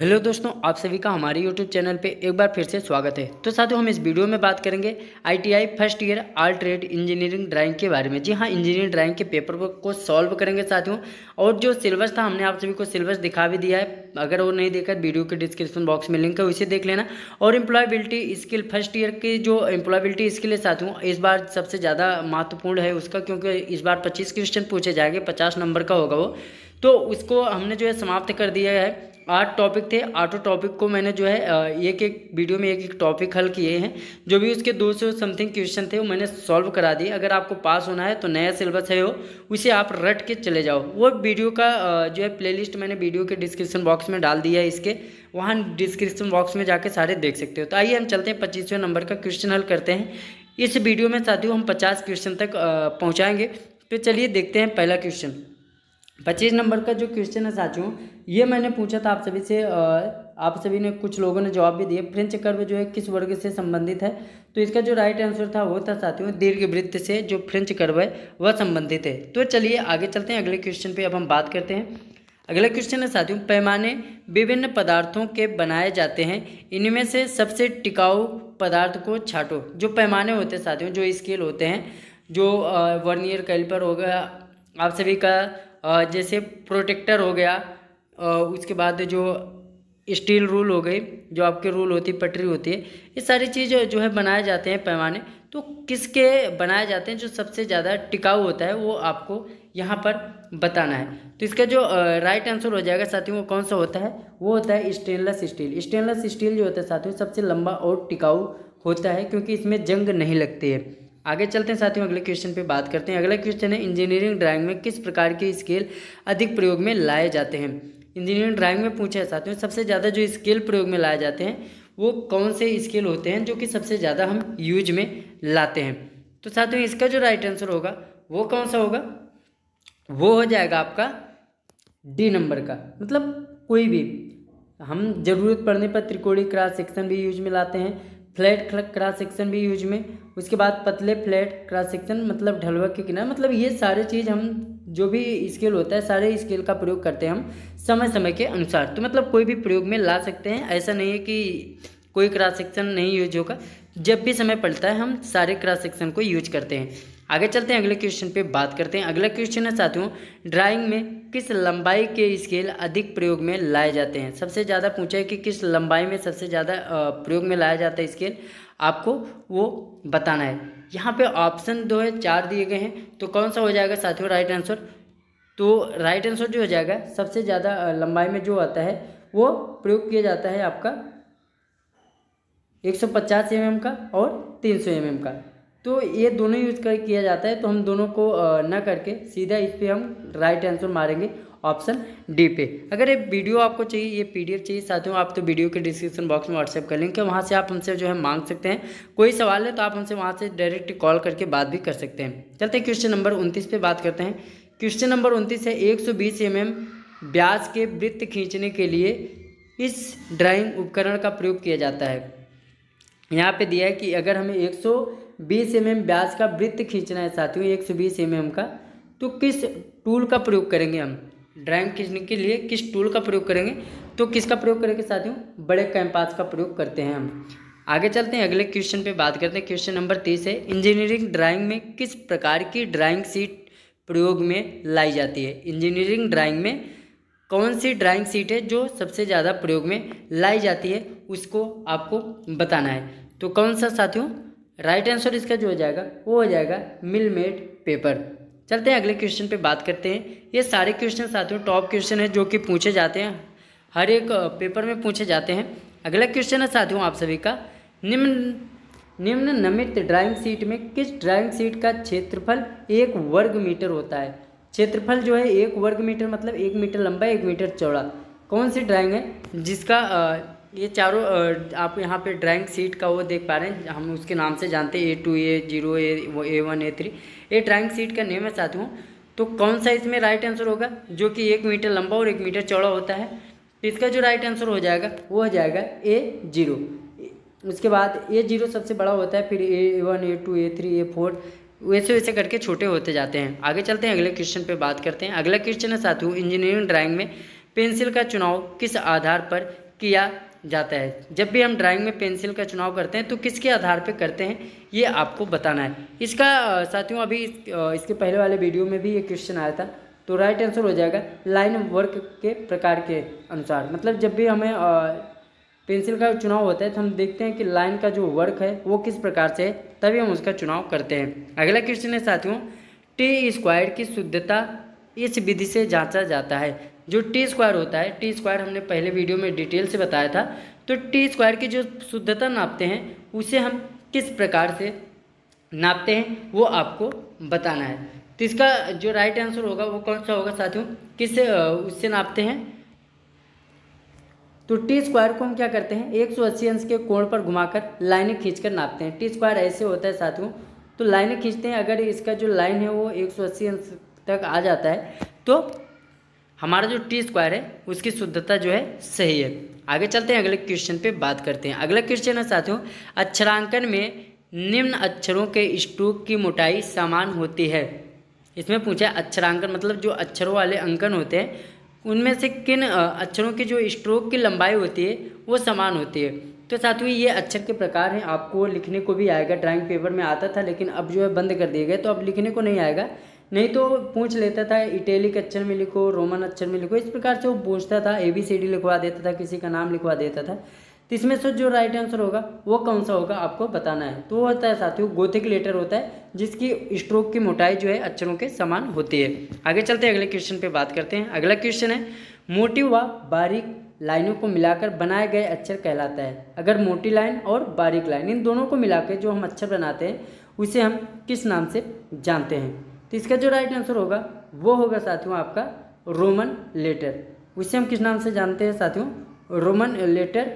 Hello दोस्तों, आप सभी का हमारे यूट्यूब चैनल पे एक बार फिर से स्वागत है। तो साथियों, हम इस वीडियो में बात करेंगे ITI first year all trade engineering drawing के बारे में। जी हाँ, इंजीनियरिंग ड्राइंग के पेपर को सॉल्व करेंगे साथियों। और जो सिलेबस था, हमने आप सभी को सिलेबस दिखा भी दिया है। अगर वो नहीं देखा, वीडियो के डिस्क्रिप्शन बॉक्स में लिंक है, उसे देख लेना। और एम्प्लॉयबिलिटी स्किल, फर्स्ट ईयर की जो एम्प्लॉयबिलिटी स्किल है साथियों, इस बार सबसे ज़्यादा महत्वपूर्ण है उसका, क्योंकि इस बार 25 क्वेश्चन पूछे जाएंगे, 50 नंबर का होगा वो। तो उसको हमने जो है समाप्त कर दिया है। 8 टॉपिक थे, 8 टॉपिक को मैंने जो है एक एक वीडियो में एक एक टॉपिक हल किए हैं। जो भी उसके 200 समथिंग क्वेश्चन थे वो मैंने सॉल्व करा दिए। अगर आपको पास होना है तो नया सिलेबस है वो, उसे आप रट के चले जाओ। वो वीडियो का जो है प्लेलिस्ट मैंने वीडियो के डिस्क्रिप्शन बॉक्स में डाल दिया है इसके, वहाँ डिस्क्रिप्शन बॉक्स में जाके सारे देख सकते हो। तो आइए हम चलते हैं 25वें नंबर का क्वेश्चन हल करते हैं। इस वीडियो में साथियों हम 50 क्वेश्चन तक पहुँचाएँगे। तो चलिए देखते हैं पहला क्वेश्चन। 25 नंबर का जो क्वेश्चन है साथियों, ये मैंने पूछा था आप सभी से। आप सभी ने, कुछ लोगों ने जवाब भी दिए। फ्रेंच कर्व जो है किस वर्ग से संबंधित है? तो इसका जो राइट आंसर था वो था साथियों दीर्घवृत्त से जो फ्रेंच कर्व है वह संबंधित है। तो चलिए आगे चलते हैं, अगले क्वेश्चन पे अब हम बात करते हैं। अगला क्वेश्चन है साथियों, पैमाने विभिन्न पदार्थों के बनाए जाते हैं, इनमें से सबसे टिकाऊ पदार्थ को छांटो। जो पैमाने होते हैं साथियों, जो स्केल होते हैं, जो वर्नियर कैलिपर हो गया आप सभी का, जैसे प्रोटेक्टर हो गया, उसके बाद जो स्टील रूल हो गई, जो आपके रूल होती पटरी होती है, ये सारी चीज़ जो है बनाए जाते हैं पैमाने। तो किसके बनाए जाते हैं जो सबसे ज़्यादा टिकाऊ होता है, वो आपको यहाँ पर बताना है। तो इसका जो राइट आंसर हो जाएगा साथियों, वो कौन सा होता है? वो होता है स्टेनलेस स्टील। स्टेनलेस स्टील जो होता है साथियों सबसे लंबा और टिकाऊ होता है, क्योंकि इसमें जंग नहीं लगती है। आगे चलते हैं साथियों, अगले क्वेश्चन पे बात करते हैं। अगला क्वेश्चन है, इंजीनियरिंग ड्राइंग में किस प्रकार के स्केल अधिक प्रयोग में लाए जाते हैं? इंजीनियरिंग ड्राइंग में पूछा है साथियों, सबसे ज़्यादा जो स्केल प्रयोग में लाए जाते हैं वो कौन से स्केल होते हैं जो कि सबसे ज़्यादा हम यूज में लाते हैं? तो साथियों इसका जो राइट आंसर होगा वो कौन सा होगा? वो हो जाएगा आपका डी नंबर का। मतलब कोई भी, हम ज़रूरत पड़ने पर त्रिकोणीय क्रॉस सेक्शन भी यूज में लाते हैं, फ्लैट क्रॉस सेक्शन भी यूज में, उसके बाद पतले फ्लैट क्रॉस सेक्शन मतलब ढलवा के किनारे, मतलब ये सारे चीज़ हम जो भी स्केल होता है सारे स्केल का प्रयोग करते हैं हम समय समय के अनुसार। तो मतलब कोई भी प्रयोग में ला सकते हैं, ऐसा नहीं है कि कोई क्रॉस सेक्शन नहीं यूज होगा। जब भी समय पड़ता है हम सारे क्रॉस सेक्शन को यूज करते हैं। आगे चलते हैं, अगले क्वेश्चन पे बात करते हैं। अगला क्वेश्चन है साथियों, ड्राइंग में किस लंबाई के स्केल अधिक प्रयोग में लाए जाते हैं? सबसे ज़्यादा पूछा है कि किस लंबाई में सबसे ज़्यादा प्रयोग में लाया जाता है स्केल, आपको वो बताना है। यहाँ पे ऑप्शन 2 है, 4 दिए गए हैं। तो कौन सा हो जाएगा साथियों राइट आंसर? तो राइट आंसर जो हो जाएगा, सबसे ज़्यादा लंबाई में जो आता है वो प्रयोग किया जाता है आपका 150 mm का और 300 mm का। तो ये दोनों यूज कर किया जाता है। तो हम दोनों को न करके सीधा इस पे हम राइट आंसर मारेंगे ऑप्शन डी पे। अगर ये वीडियो आपको चाहिए, ये पीडीएफ चाहिए साथियों, आप तो वीडियो के डिस्क्रिप्शन बॉक्स में व्हाट्सएप कर लेंगे, वहाँ से आप हमसे जो है मांग सकते हैं। कोई सवाल है तो आप हमसे वहाँ से डायरेक्ट कॉल करके बात भी कर सकते हैं। चलते हैं क्वेश्चन नंबर 29 पे बात करते हैं। क्वेश्चन नंबर 29 है, 120 mm व्यास के वृत्त खींचने के लिए इस ड्राइंग उपकरण का प्रयोग किया जाता है। यहाँ पे दिया है कि अगर हमें 120 mm व्यास का वृत्त खींचना है साथियों, 120 mm का, तो किस टूल का प्रयोग करेंगे हम? ड्राइंग खींचने के लिए किस टूल का प्रयोग करेंगे? तो किसका प्रयोग करेंगे साथियों? बड़े कैंपास का प्रयोग करते हैं हम। आगे चलते हैं, अगले क्वेश्चन पे बात करते हैं। क्वेश्चन नंबर 30 है, इंजीनियरिंग ड्राइंग में किस प्रकार की ड्राइंग सीट प्रयोग में लाई जाती है? इंजीनियरिंग ड्राइंग में कौन सी ड्राइंग सीट है जो सबसे ज़्यादा प्रयोग में लाई जाती है, उसको आपको बताना है। तो कौन सा साथियों राइट आंसर इसका जो हो जाएगा वो हो जाएगा मिलमेट पेपर। चलते हैं अगले क्वेश्चन पे बात करते हैं। ये सारे क्वेश्चन साथियों टॉप क्वेश्चन है जो कि पूछे जाते हैं, हर एक पेपर में पूछे जाते हैं। अगला क्वेश्चन है साथियों आप सभी का, निम्नलिखित ड्राइंग सीट में किस ड्राइंग सीट का क्षेत्रफल 1 वर्ग मीटर होता है? क्षेत्रफल जो है 1 वर्ग मीटर, मतलब 1 मीटर लंबा 1 मीटर चौड़ा। कौन सी ड्राइंग है जिसका ये चारों आप यहाँ पे ड्राइंग सीट का वो देख पा रहे हैं, हम उसके नाम से जानते हैं A2 A0 A1 A3, ये ड्राइंग सीट का नेम है साथियों। तो कौन सा इसमें राइट आंसर होगा जो कि 1 मीटर लंबा और 1 मीटर चौड़ा होता है? तो इसका जो राइट आंसर हो जाएगा वो हो जाएगा A0। उसके बाद A0 सबसे बड़ा होता है, फिर A1 A2 A3 A4, वैसे वैसे करके छोटे होते जाते हैं। आगे चलते हैं, अगले क्वेश्चन पे बात करते हैं। अगला क्वेश्चन है साथियों, इंजीनियरिंग ड्राइंग में पेंसिल का चुनाव किस आधार पर किया जाता है। जब भी हम ड्राइंग में पेंसिल का चुनाव करते हैं तो किसके आधार पे करते हैं ये आपको बताना है। इसका साथियों अभी इसके पहले वाले वीडियो में भी ये क्वेश्चन आया था, तो राइट आंसर हो जाएगा लाइन वर्क के प्रकार के अनुसार। मतलब जब भी हमें पेंसिल का चुनाव होता है तो हम देखते हैं कि लाइन का जो वर्क है वो किस प्रकार से है, तभी हम उसका चुनाव करते हैं। अगला क्वेश्चन है साथियों, टी स्क्वायर की शुद्धता इस विधि से जांचा जाता है। जो टी स्क्वायर होता है, टी स्क्वायर हमने पहले वीडियो में डिटेल से बताया था, तो टी स्क्वायर की जो शुद्धता नापते हैं उसे हम किस प्रकार से नापते हैं वो आपको बताना है। तो इसका जो राइट आंसर होगा वो कौन सा होगा साथियों, किस उससे नापते हैं। तो टी स्क्वायर को हम क्या करते हैं, 180 अंश के कोण पर घुमाकर लाइनें खींचकर नापते हैं। टी स्क्वायर ऐसे होता है साथियों, तो लाइनें खींचते हैं, अगर इसका जो लाइन है वो 180 अंश तक आ जाता है तो हमारा जो टी स्क्वायर है उसकी शुद्धता जो है सही है। आगे चलते हैं, अगले क्वेश्चन पे बात करते हैं। अगला क्वेश्चन है साथियों, अक्षरांकन में निम्न अक्षरों के स्ट्रोक की मोटाई समान होती है। इसमें पूछा है अक्षरांकन मतलब जो अक्षरों वाले अंकन होते हैं उनमें से किन अक्षरों की जो स्ट्रोक की लंबाई होती है वो समान होती है। तो साथियों ये अक्षर के प्रकार हैं, आपको लिखने को भी आएगा, ड्राइंग पेपर में आता था लेकिन अब जो है बंद कर दिए गए, तो अब लिखने को नहीं आएगा। नहीं तो पूछ लेता था इटैलिक अक्षर में लिखो, रोमन अक्षर में लिखो, इस प्रकार से वो पूछता था, ABCD लिखवा देता था, किसी का नाम लिखवा देता था। तो इसमें से जो राइट आंसर होगा वो कौन सा होगा आपको बताना है। तो वो होता है साथियों गोथिक लेटर होता है, जिसकी स्ट्रोक की मोटाई जो है अक्षरों के समान होती है। आगे चलते हैं, अगले क्वेश्चन पे बात करते हैं। अगला क्वेश्चन है, मोटी व बारीक लाइनों को मिलाकर बनाए गए अक्षर कहलाता है। अगर मोटी लाइन और बारीक लाइन इन दोनों को मिलाकर जो हम अक्षर बनाते हैं उसे हम किस नाम से जानते हैं। तो इसका जो राइट आंसर होगा वो होगा साथियों आपका रोमन लेटर। उसे हम किस नाम से जानते हैं साथियों, Roman letter,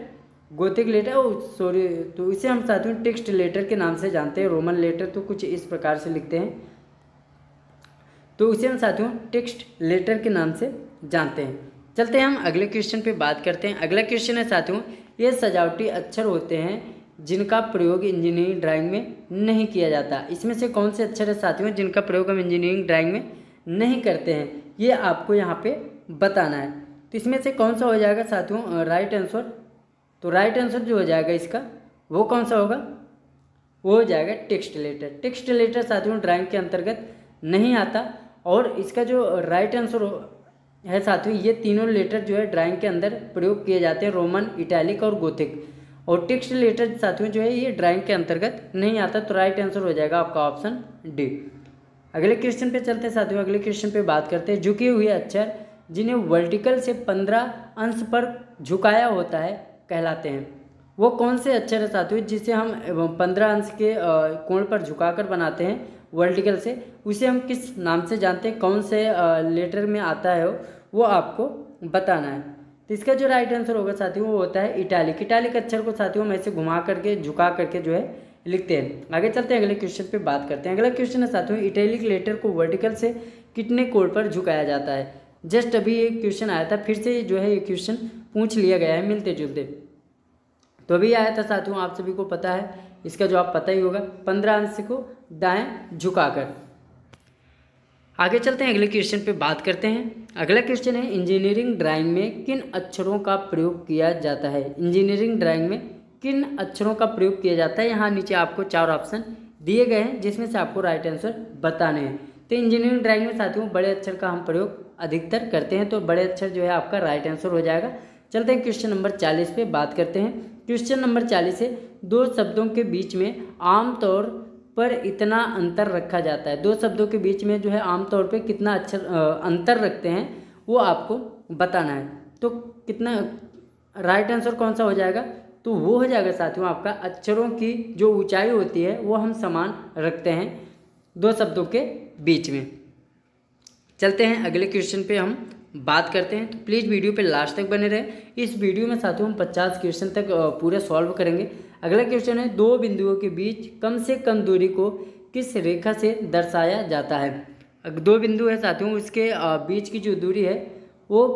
Gothic letter, sorry, तो इसे हम साथियों टेक्स्ट लेटर के नाम से जानते हैं। रोमन लेटर तो कुछ इस प्रकार से लिखते हैं, तो उसे हम साथियों टेक्स्ट लेटर के नाम से जानते हैं। चलते हैं हम अगले क्वेश्चन पे बात करते हैं। अगला क्वेश्चन है साथियों, ये सजावटी अक्षर होते हैं जिनका प्रयोग इंजीनियरिंग ड्राइंग में नहीं किया जाता। इसमें से कौन से अक्षर है साथियों जिनका प्रयोग हम इंजीनियरिंग ड्राइंग में नहीं करते हैं, ये आपको यहाँ पे बताना है। तो इसमें से कौन सा हो जाएगा साथियों राइट आंसर। तो राइट आंसर जो हो जाएगा इसका वो कौन सा होगा, वो हो जाएगा टेक्स्ट लेटर। टेक्स्ट लेटर साथियों ड्राइंग के अंतर्गत नहीं आता, और इसका जो राइट आंसर है साथियों, ये तीनों लेटर जो है ड्राइंग के अंदर प्रयोग किए जाते हैं, रोमन, इटैलिक और गोथिक। और टेक्स्ट लेटर साथियों जो है ये ड्राइंग के अंतर्गत नहीं आता, तो राइट आंसर हो जाएगा आपका ऑप्शन डी। अगले क्वेश्चन पे चलते हैं साथियों। अगले क्वेश्चन पे बात करते हैं, झुके हुए अक्षर जिन्हें वर्टिकल से 15 अंश पर झुकाया होता है कहलाते हैं। वो कौन से अक्षर है साथियों जिसे हम 15 अंश के कोण पर झुकाकर बनाते हैं वर्टिकल से, उसे हम किस नाम से जानते हैं, कौन से लेटर में आता है वो आपको बताना है। तो इसका जो राइट आंसर होगा साथियों वो होता है इटैलिक। इटैलिक अक्षर को साथियों हम ऐसे घुमा करके झुका करके जो है लिखते हैं। आगे चलते हैं, अगले क्वेश्चन पे बात करते हैं। अगला क्वेश्चन है साथियों, इटैलिक लेटर को वर्टिकल से कितने कोण पर झुकाया जाता है। जस्ट अभी एक क्वेश्चन आया था, फिर से जो है ये क्वेश्चन पूछ लिया गया है मिलते जुलते, तो अभी आया था साथियों, आप सभी को पता है, इसका जवाब पता ही होगा, 15 अंश को दाएं झुकाकर। आगे चलते हैं, अगले क्वेश्चन पे बात करते हैं। अगला क्वेश्चन है, इंजीनियरिंग ड्राइंग में किन अक्षरों का प्रयोग किया जाता है। इंजीनियरिंग ड्राइंग में किन अक्षरों का प्रयोग किया जाता है, यहाँ नीचे आपको 4 ऑप्शन दिए गए हैं जिसमें से आपको राइट आंसर बताने हैं। तो इंजीनियरिंग ड्राइंग में साथियों बड़े अक्षर का हम प्रयोग अधिकतर करते हैं, तो बड़े अक्षर जो है आपका राइट आंसर हो जाएगा। चलते हैं क्वेश्चन नंबर 40 पे बात करते हैं। क्वेश्चन नंबर 40 है, दो शब्दों के बीच में आमतौर पर इतना अंतर रखा जाता है। दो शब्दों के बीच में जो है आमतौर पे कितना अक्षर अंतर रखते हैं वो आपको बताना है। तो कितना राइट आंसर कौन सा हो जाएगा, तो वो हो जाएगा साथियों आपका अक्षरों की जो ऊंचाई होती है वो हम समान रखते हैं दो शब्दों के बीच में। चलते हैं अगले क्वेश्चन पे हम बात करते हैं, तो प्लीज़ वीडियो पे लास्ट तक बने रहे। इस वीडियो में साथियों हम 50 क्वेश्चन तक पूरे सॉल्व करेंगे। अगला क्वेश्चन है, दो बिंदुओं के बीच कम से कम दूरी को किस रेखा से दर्शाया जाता है। दो बिंदु है साथियों, उसके बीच की जो दूरी है वो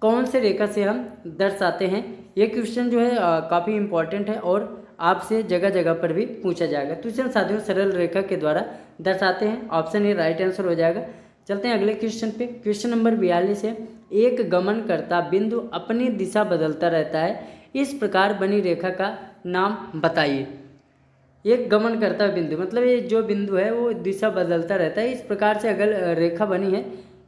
कौन से रेखा से हम दर्शाते हैं। ये क्वेश्चन जो है काफ़ी इंपॉर्टेंट है और आपसे जगह जगह पर भी पूछा जाएगा। तो इसे हम साथियों सरल रेखा के द्वारा दर्शाते हैं। ऑप्शन ए राइट आंसर हो जाएगा। चलते हैं अगले क्वेश्चन पे। क्वेश्चन नंबर 42 है, एक गमन करता बिंदु अपनी दिशा बदलता रहता है, इस प्रकार बनी रेखा का नाम बताइए। एक गमन करता बिंदु मतलब ये जो बिंदु है वो दिशा बदलता रहता है, इस प्रकार से अगर रेखा बनी है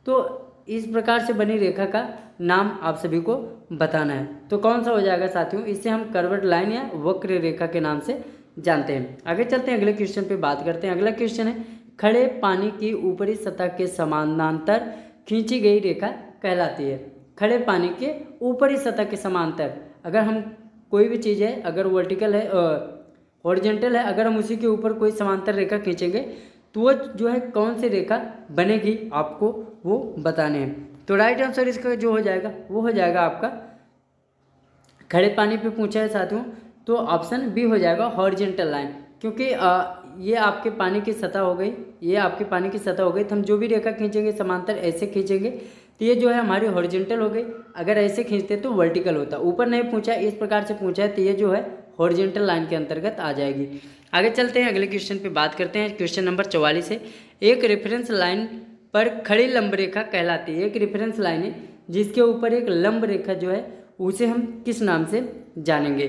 तो इस प्रकार से बनी रेखा का नाम आप सभी को बताना है। तो कौन सा हो जाएगा साथियों, इसे हम कर्वड लाइन या वक्र रेखा के नाम से जानते हैं। आगे चलते हैं, अगले क्वेश्चन पे बात करते हैं। अगला क्वेश्चन है, खड़े पानी की ऊपरी सतह के समानांतर खींची गई रेखा कहलाती है। खड़े पानी के ऊपरी सतह के समांतर, अगर हम कोई भी चीज़ है अगर वर्टिकल है हॉरिजॉन्टल है, अगर हम उसी के ऊपर कोई समांतर रेखा खींचेंगे तो वो जो है कौन सी रेखा बनेगी आपको वो बताने हैं। तो राइट आंसर इसका जो हो जाएगा वो हो जाएगा आपका, खड़े पानी पे पूछा है साथियों तो ऑप्शन बी हो जाएगा हॉरिजॉन्टल लाइन, क्योंकि ये आपके पानी की सतह हो गई, ये आपके पानी की सतह हो गई, तो हम जो भी रेखा खींचेंगे समांतर ऐसे खींचेंगे तो ये जो है हमारी हॉरिजॉन्टल हो गई, अगर ऐसे खींचते तो वर्टिकल होता। ऊपर नहीं पूछा, इस प्रकार से पूछा है तो ये जो है हॉरिजॉन्टल लाइन के अंतर्गत आ जाएगी। आगे चलते हैं, अगले क्वेश्चन पे बात करते हैं। क्वेश्चन नंबर 44 है, एक रेफरेंस लाइन पर खड़ी लंब रेखा कहलाती है। एक रेफरेंस लाइन है जिसके ऊपर एक लंब रेखा जो है उसे हम किस नाम से जानेंगे।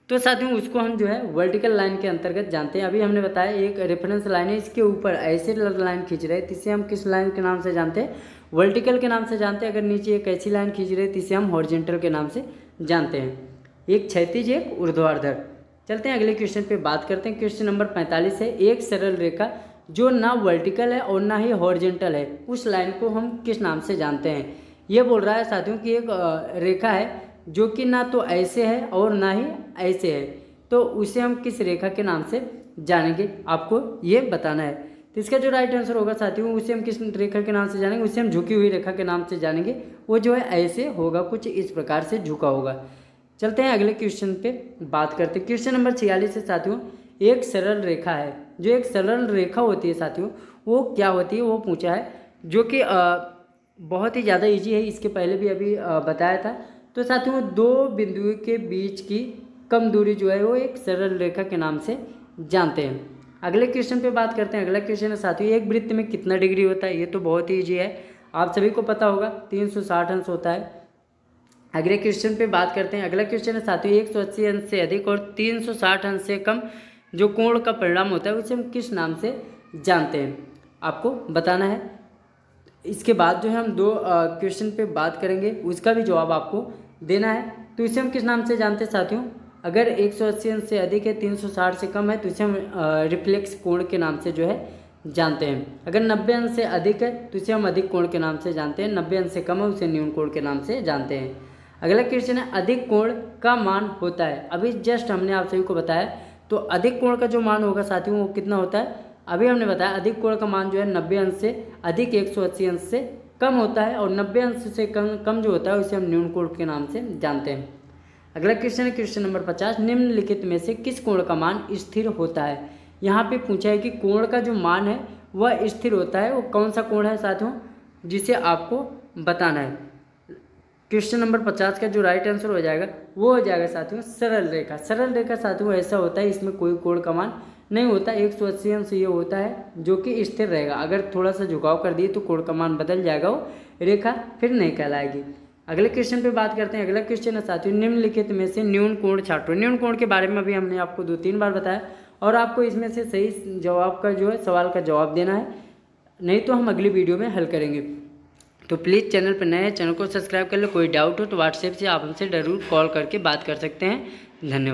तो साथियों उसको हम जो है वर्टिकल लाइन के अंतर्गत जानते हैं। अभी हमने बताया एक रेफरेंस लाइन है, इसके ऊपर ऐसे लाइन खींच रहे हैं तो इसे हम किस लाइन के नाम से जानते हैं, वर्टिकल के नाम से जानते हैं। अगर नीचे एक ऐसी लाइन खींच रहे हैं तो इसे हम हॉरिजॉन्टल के नाम से जानते हैं। एक क्षैतिज एक ऊर्ध्वाधर। चलते हैं अगले क्वेश्चन पे बात करते हैं। क्वेश्चन नंबर 45 है, एक सरल रेखा जो ना वर्टिकल है और ना ही हॉरिजॉन्टल है, उस लाइन को हम किस नाम से जानते हैं। ये बोल रहा है साथियों कि एक रेखा है जो कि ना तो ऐसे है और ना ही ऐसे है, तो उसे हम किस रेखा के नाम से जानेंगे आपको ये बताना है। तो इसका जो राइट आंसर होगा साथियों, उसे हम किस रेखा के नाम से जानेंगे, उसे हम झुकी हुई रेखा के नाम से जानेंगे। वो जो है ऐसे होगा, कुछ इस प्रकार से झुका होगा। चलते हैं अगले क्वेश्चन पे बात करते हैं। क्वेश्चन नंबर 46 है साथियों, एक सरल रेखा है, जो एक सरल रेखा होती है साथियों वो क्या होती है वो पूछा है, जो कि बहुत ही ज़्यादा इजी है, इसके पहले भी अभी बताया था। तो साथियों दो बिंदुओं के बीच की कम दूरी जो है वो एक सरल रेखा के नाम से जानते हैं। अगले क्वेश्चन पे बात करते हैं। अगला क्वेश्चन है साथियों, एक वृत्त में कितना डिग्री होता है। ये तो बहुत ही इजी है, आप सभी को पता होगा, 360 अंश होता है। अगले क्वेश्चन पे बात करते हैं। अगला क्वेश्चन है साथियों, 180 अंश से अधिक और 360 अंश से कम जो कोण का परिणाम होता है उसे हम किस नाम से जानते हैं, आपको बताना है। इसके बाद जो है हम दो क्वेश्चन पे बात करेंगे, उसका भी जवाब आपको देना है। तो इसे हम किस नाम से जानते हैं साथियों, अगर 180 अंश से अधिक है 360 से कम है तो इसे हम रिफ्लेक्स कोण के नाम से जो है जानते हैं। अगर 90 अंश से अधिक है तो इसे हम अधिक कोण के नाम से जानते हैं। 90 अंश से कम है उसे न्यून कोण के नाम से जानते हैं। अगला क्वेश्चन है, अधिक कोण का मान होता है। अभी जस्ट हमने आप सभी को बताया, तो अधिक कोण का जो मान होगा साथियों वो कितना होता है, अभी हमने बताया अधिक कोण का मान जो है 90 अंश से अधिक 180 अंश से कम होता है, और 90 अंश से कम जो होता है उसे हम न्यून कोण के नाम से जानते हैं। अगला क्वेश्चन है क्वेश्चन नंबर 50, निम्नलिखित में से किस कोण का मान स्थिर होता है। यहाँ पे पूछा है कि कोण का जो मान है वह स्थिर होता है, वो कौन सा कोण है साथियों जिसे आपको बताना है। क्वेश्चन नंबर 50 का जो राइट आंसर हो जाएगा वो हो जाएगा साथियों सरल रेखा। सरल रेखा साथियों ऐसा होता है, इसमें कोई कोण का मान नहीं होता, 180 अंश ये होता है जो कि स्थिर रहेगा। अगर थोड़ा सा झुकाव कर दिए तो कोण का मान बदल जाएगा, वो रेखा फिर नहीं कहलाएगी। अगले क्वेश्चन पे बात करते हैं। अगला क्वेश्चन है साथियों, निम्नलिखित में से न्यून कोण छांटो। न्यून कोण के बारे में अभी हमने आपको 2-3 बार बताया, और आपको इसमें से सही जवाब का जो है सवाल का जवाब देना है, नहीं तो हम अगली वीडियो में हल करेंगे। तो प्लीज़ चैनल पर नए हैं, चैनल को सब्सक्राइब कर लो। कोई डाउट हो तो व्हाट्सएप से आप हमसे ज़रूर कॉल करके बात कर सकते हैं। धन्यवाद।